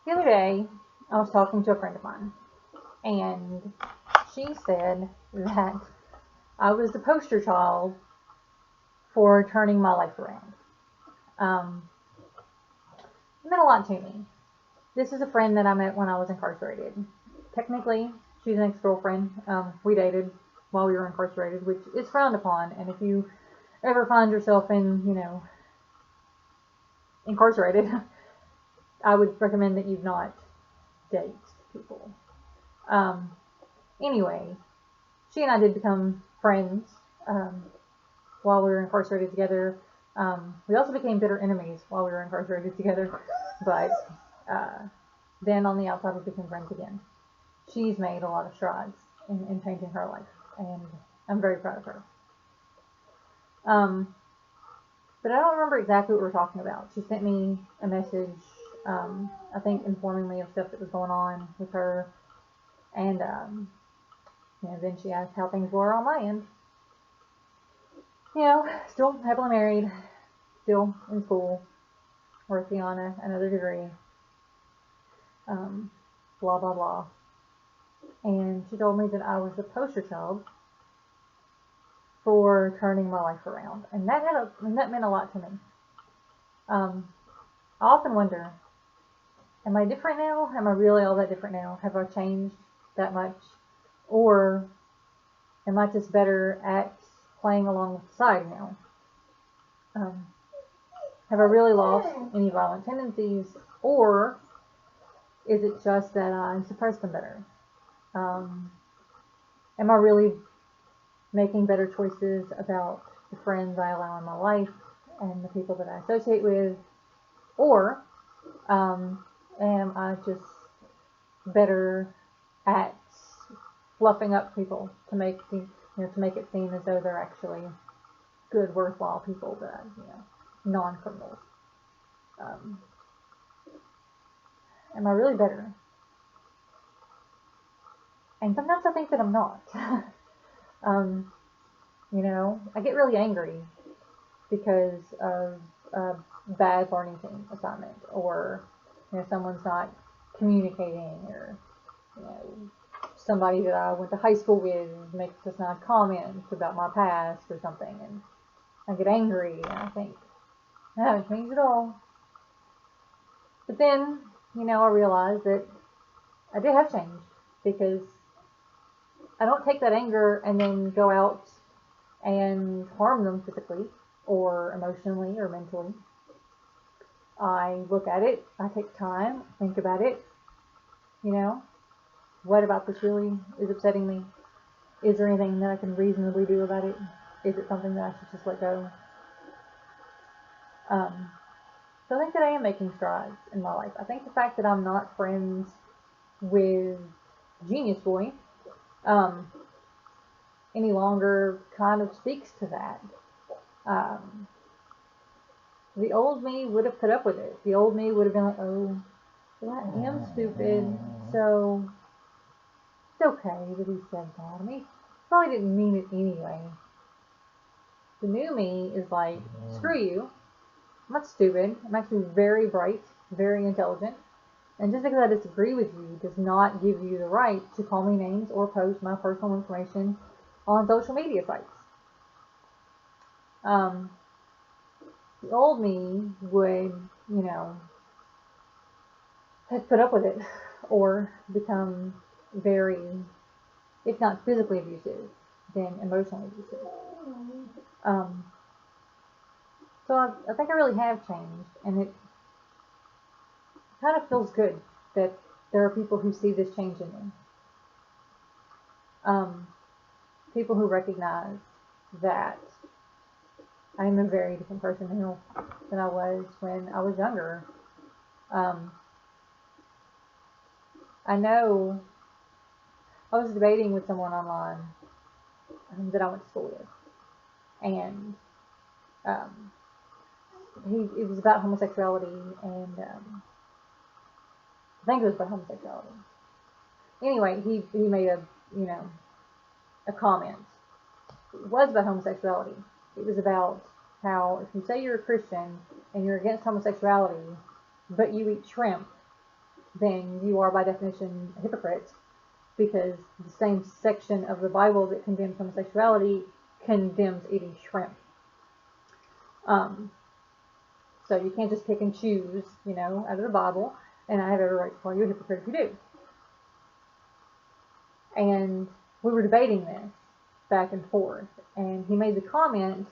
The other day, I was talking to a friend of mine, and she said that I was the poster child for turning my life around. Um, it meant a lot to me. This is a friend that I met when I was incarcerated. Technically, she's an ex-girlfriend. We dated while we were incarcerated, which is frowned upon. And if you ever find yourself incarcerated, I would recommend that you not date people. Um, anyway, she and I did become friends while we were incarcerated together. We also became bitter enemies while we were incarcerated together, but uh, then on the outside we became friends again. She's made a lot of strides in changing her life, and I'm very proud of her. Um, but I don't remember exactly what we were talking about. She sent me a message, I think informing me of stuff that was going on with her, and then she asked how things were on my end. Still happily married, still in school, working on another degree, um, blah, blah, blah. And she told me that I was the poster child for turning my life around. And that meant a lot to me. Um, I often wonder, am I different now? Am I really all that different now? Have I changed that much? Or am I just better at playing along with society now? Um, have I really lost any violent tendencies? Or is it just that I suppress them better? Um, am I really making better choices about the friends I allow in my life and the people that I associate with? Or am I just better at fluffing up people to make it seem as though they're actually good, worthwhile people that non-criminals? Um, am I really better? And sometimes I think that I'm not. um, I get really angry because of a bad learning team assignment, or someone's not communicating, or you know somebody that I went to high school with makes a snide comment about my past or something, and I get angry and I think I haven't changed at all. But then I realize that I did have changed, because I don't take that anger and then go out and harm them physically or emotionally or mentally. I look at it, I take time, think about it, you know, what about this really is upsetting me? Is there anything that I can reasonably do about it? Is it something that I should just let go? Um, so I think that I am making strides in my life. I think the fact that I'm not friends with Genius Boy um, any longer kind of speaks to that. Um, the old me would have put up with it. The old me would have been like, oh, well, I am stupid, so it's okay that he said that. I mean, he probably didn't mean it anyway. The new me is like, screw you. I'm not stupid. I'm actually very bright, very intelligent. And just because I disagree with you does not give you the right to call me names or post my personal information on social media sites. Um, the old me would, have put up with it or become very, if not physically abusive, then emotionally abusive. Um, so I think I really have changed, and it kind of feels good that there are people who see this change in me. Um, People who recognize that I'm a very different person now than I was when I was younger. Um, I know I was debating with someone online that I went to school with, and um, it was about homosexuality, and I think it was about homosexuality. Anyway, he made you know a comment. It was about homosexuality. It was about how if you say you're a Christian and you're against homosexuality, but you eat shrimp, then you are by definition a hypocrite, because the same section of the Bible that condemns homosexuality condemns eating shrimp. Um, so you can't just pick and choose, out of the Bible, and I have every right to call you a hypocrite if you do. And we were debating this back and forth, and he made the comment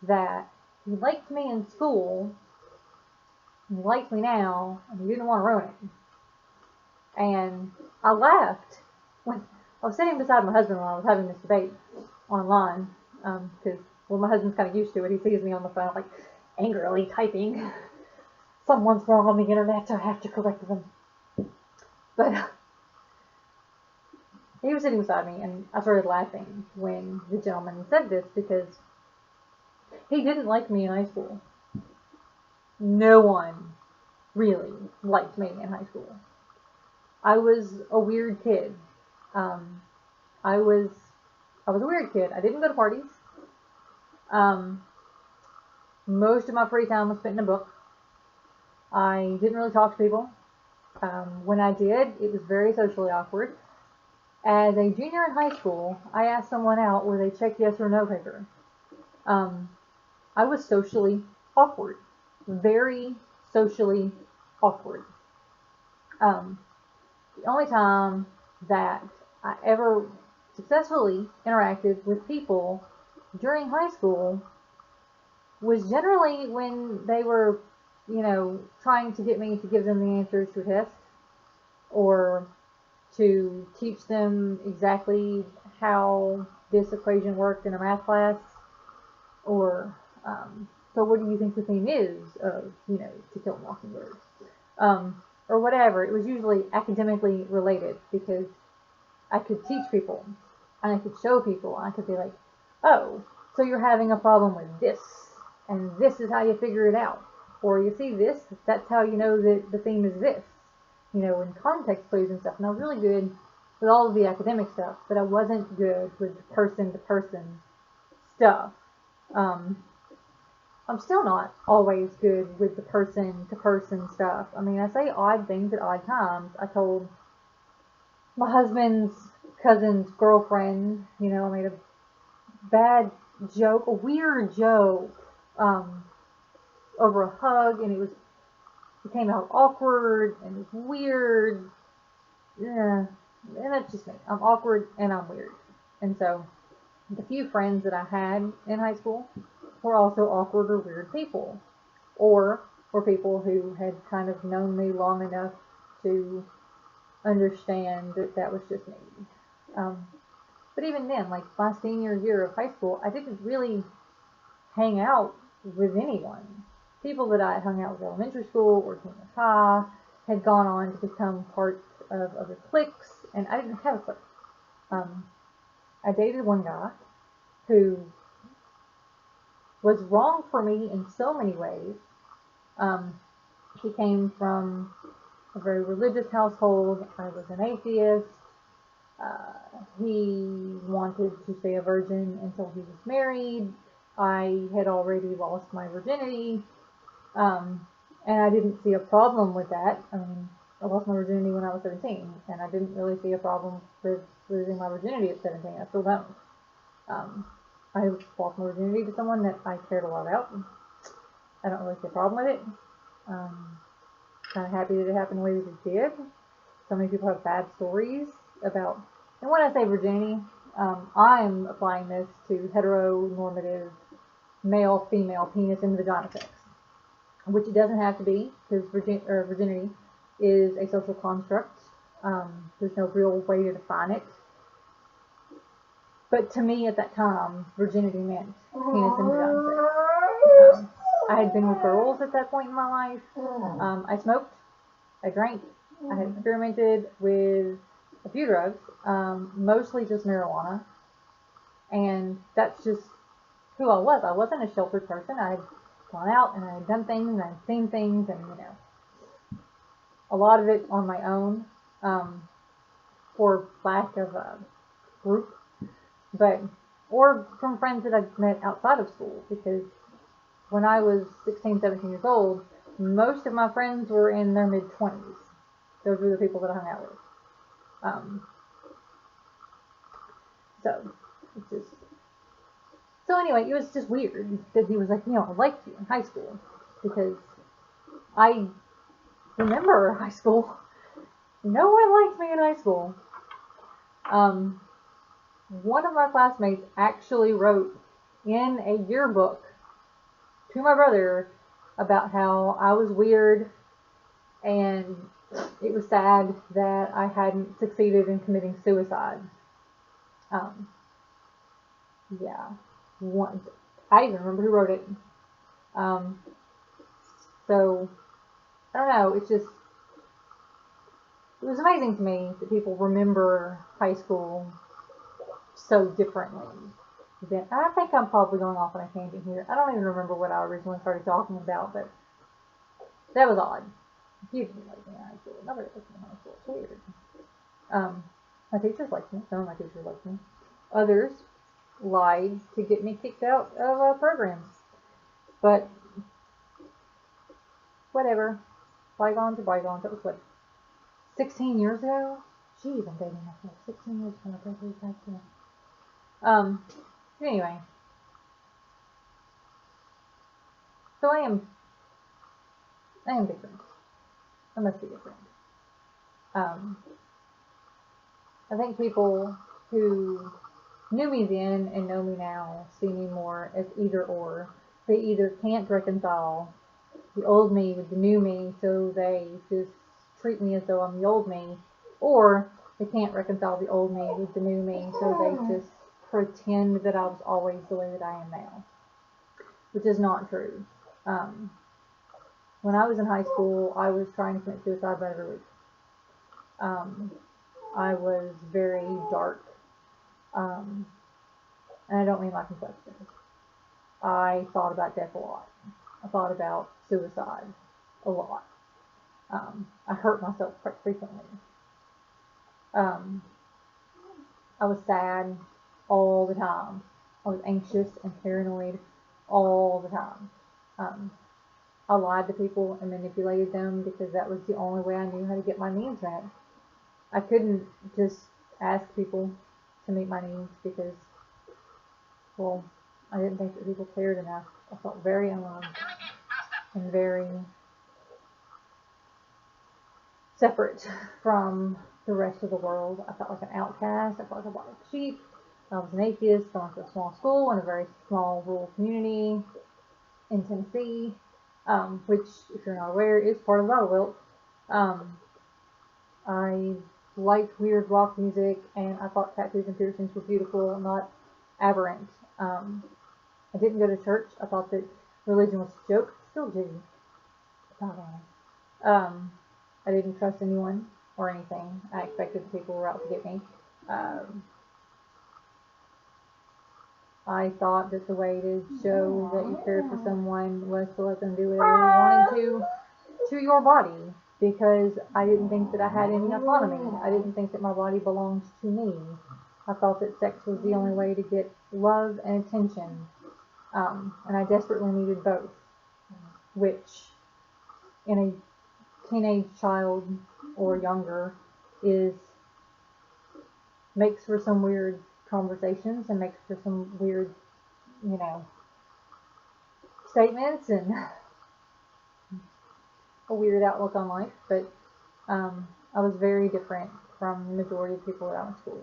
that he liked me in school, and he likes me now, and he didn't want to ruin it. And I laughed when I was sitting beside my husband while I was having this debate online, because my husband's kind of used to it. He sees me on the phone, like, angrily typing. Someone's wrong on the internet, so I have to correct them. But he was sitting beside me, and I started laughing when the gentleman said this, because he didn't like me in high school. No one really liked me in high school. I was a weird kid. I was a weird kid. I didn't go to parties. Most of my free time was spent in a book. I didn't really talk to people. When I did, it was very socially awkward. As a junior in high school, I asked someone out where they checked yes or no paper. I was socially awkward. Very socially awkward. The only time that I ever successfully interacted with people during high school was generally when they were, trying to get me to give them the answers to a test, or to teach them exactly how this equation worked in a math class, or, so what do you think the theme is of, To Kill a Mockingbird? Or whatever. It was usually academically related, because I could teach people, and I could show people, and I could be like, oh, so you're having a problem with this, and this is how you figure it out. Or you see this, that's how you know that the theme is this. In context clues and stuff. And I was really good with all of the academic stuff, but I wasn't good with the person-to-person stuff. I'm still not always good with the person-to-person stuff. I mean, I say odd things at odd times. I told my husband's cousin's girlfriend, I made a bad joke, a weird joke, over a hug, and it came out awkward and it was weird. Yeah, and that's just me. I'm awkward and I'm weird. And so the few friends that I had in high school were also awkward or weird people, or were people who had kind of known me long enough to understand that that was just me. But even then, like my senior year of high school, I didn't really hang out with anyone. People that I hung out with elementary school or junior high had gone on to become part of other cliques, and I didn't have a clique. I dated one guy who was wrong for me in so many ways. He came from a very religious household. I was an atheist. He wanted to stay a virgin until he was married. I had already lost my virginity. And I didn't see a problem with that. I mean, I lost my virginity when I was 17, and I didn't really see a problem with losing my virginity at 17. I still don't. I lost my virginity to someone that I cared a lot about. I don't really see a problem with it. Kind of happy that it happened the way that it did. So many people have bad stories about, and when I say virginity, I'm applying this to heteronormative male-female penis and vagina sex, which it doesn't have to be, because virginity is a social construct. There's no real way to define it. But to me at that time, virginity meant penis and vagina sex. I had been with girls at that point in my life. I smoked, I drank, I had experimented with a few drugs, mostly just marijuana. And that's just who I was. I wasn't a sheltered person. I had gone out and I had done things and I had seen things, and a lot of it on my own, for lack of a group, or from friends that I've met outside of school, because when I was 16, 17 years old, most of my friends were in their mid-20s. Those were the people that I hung out with. So it's just so anyway, it was just weird that he was like, I liked you in high school because I remember high school. No one liked me in high school. One of my classmates actually wrote in a yearbook to my brother about how I was weird and it was sad that I hadn't succeeded in committing suicide. Yeah. I even remember who wrote it. So, I don't know, it was amazing to me that people remember high school so differently. I think I'm probably going off on a tangent here. I don't even remember what I originally started talking about, but that was odd. You didn't like me in high school. Nobody liked me in high school. It's weird. My teachers liked me. Some of my teachers liked me. Others lied to get me kicked out of programs. But whatever. Bygones are bygones. That was what, 16 years ago? Jeez, I'm dating myself. 16 years ago. I graduated high school. Anyway. So I am different. I must be different. I think people who knew me then and know me now see me more as either or. They either can't reconcile the old me with the new me, so they just treat me as though I'm the old me, or they can't reconcile the old me with the new me, so they just pretend that I was always the way that I am now, which is not true. When I was in high school, I was trying to commit suicide about every week. I was very dark, and I don't mean my complexion. I thought about death a lot. I thought about suicide a lot. I hurt myself quite frequently. I was sad all the time. I was anxious and paranoid all the time. I lied to people and manipulated them because that was the only way I knew how to get my needs met. I couldn't just ask people to meet my needs because, well, I didn't think that people cared enough. I felt very alone and very separate from the rest of the world. I felt like an outcast. I felt like a black sheep. I was an atheist going to a small school in a very small rural community in Tennessee, which, if you're not aware, is part of Vanderbilt. I liked weird rock music, and I thought tattoos and piercings were beautiful, not aberrant. I didn't go to church. I thought that religion was a joke. Still do. I didn't trust anyone or anything. I expected the people were out to get me. I thought that the way to show that you cared for someone was to let them do whatever they wanted to your body, because I didn't think that I had any autonomy. I didn't think that my body belonged to me. I thought that sex was the only way to get love and attention, and I desperately needed both, which in a teenage child or younger makes for some weird conversations and makes for some weird, statements and a weird outlook on life. But I was very different from the majority of people that I went to school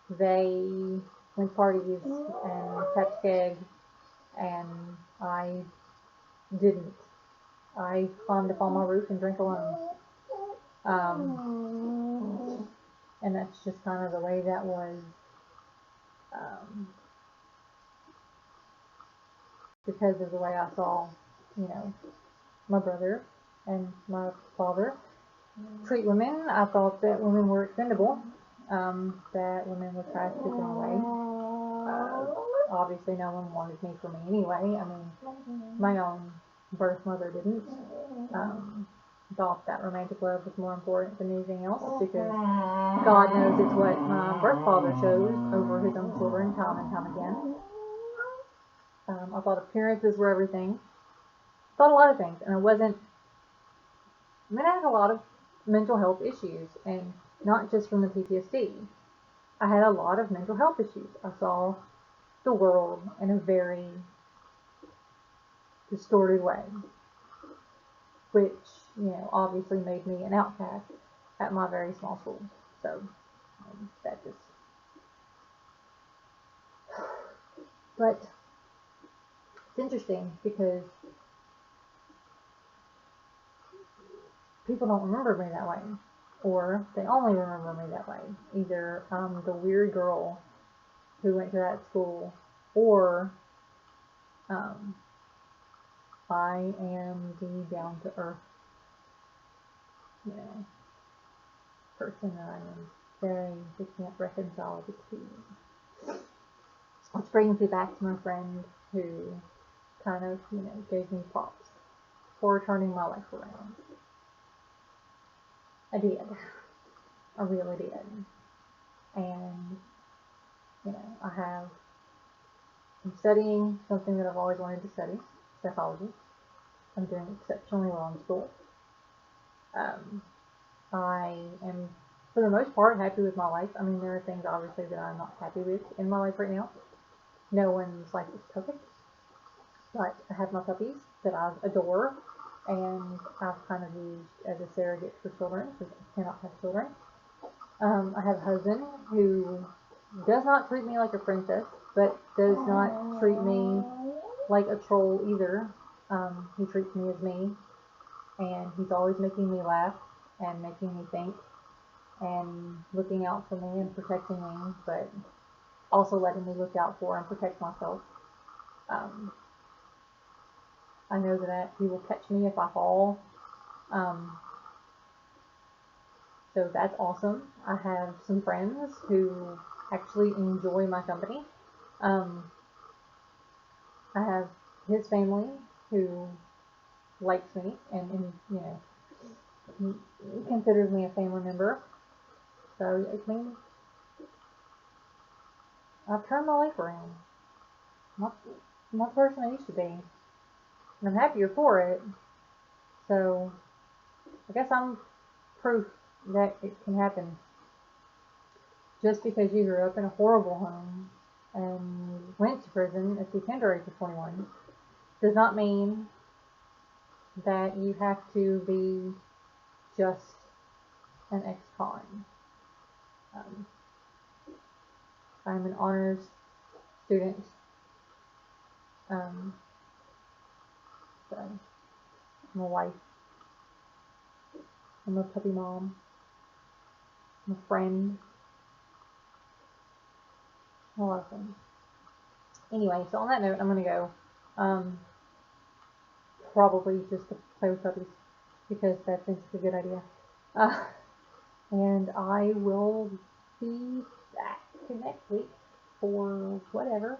with. They went to parties and kept keg, and I didn't. I climbed up on my roof and drank alone. And that's just kind of the way that was. Because of the way I saw, my brother and my father treat women. I thought that women were expendable, that women were trash to throw away. Obviously, no one wanted me for me anyway. I mean, my own birth mother didn't. Thought that romantic love was more important than anything else, because God knows it's what my birth father chose over his own children time and time again. I thought appearances were everything. I thought a lot of things, and I wasn't I mean, I had a lot of mental health issues, and not just from the PTSD. I had a lot of mental health issues. I saw the world in a very distorted way, which, obviously made me an outcast at my very small school. So, that just. But it's interesting because people don't remember me that way, or they only remember me that way. Either I'm the weird girl who went to that school, or um, I am the down to earth, you know, person that I am. They can't reconcile the two. Which brings me back to my friend who kind of, gave me props for turning my life around. I did. I really did. And, I'm studying something that I've always wanted to study, psychology. I'm doing exceptionally well in school. Um, I am, for the most part, happy with my life. I mean, there are things, obviously, that I'm not happy with in my life right now. No one's life is perfect. But I have my puppies that I adore, and I've kind of used as a surrogate for children because I cannot have children. I have a husband who does not treat me like a princess, but does not treat me like a troll either. He treats me as me, and he's always making me laugh and making me think and looking out for me and protecting me, but also letting me look out for and protect myself. Um, I know that he will catch me if I fall. Um, so that's awesome. I have some friends who actually enjoy my company. Um, I have his family who likes me and he considers me a family member. So I mean, I've turned my life around. I'm not the person I used to be, and I'm happier for it. So I guess I'm proof that it can happen. Just because you grew up in a horrible home and went to prison at the tender age of 21 does not mean that you have to be just an ex-con. Um, I'm an honors student. Um, so I'm a wife. I'm a puppy mom. I'm a friend. A lot of things. Anyway, so on that note, I'm gonna go. Um, Probably just to play with puppies because that seems like a good idea. Uh, and I will be back next week for whatever.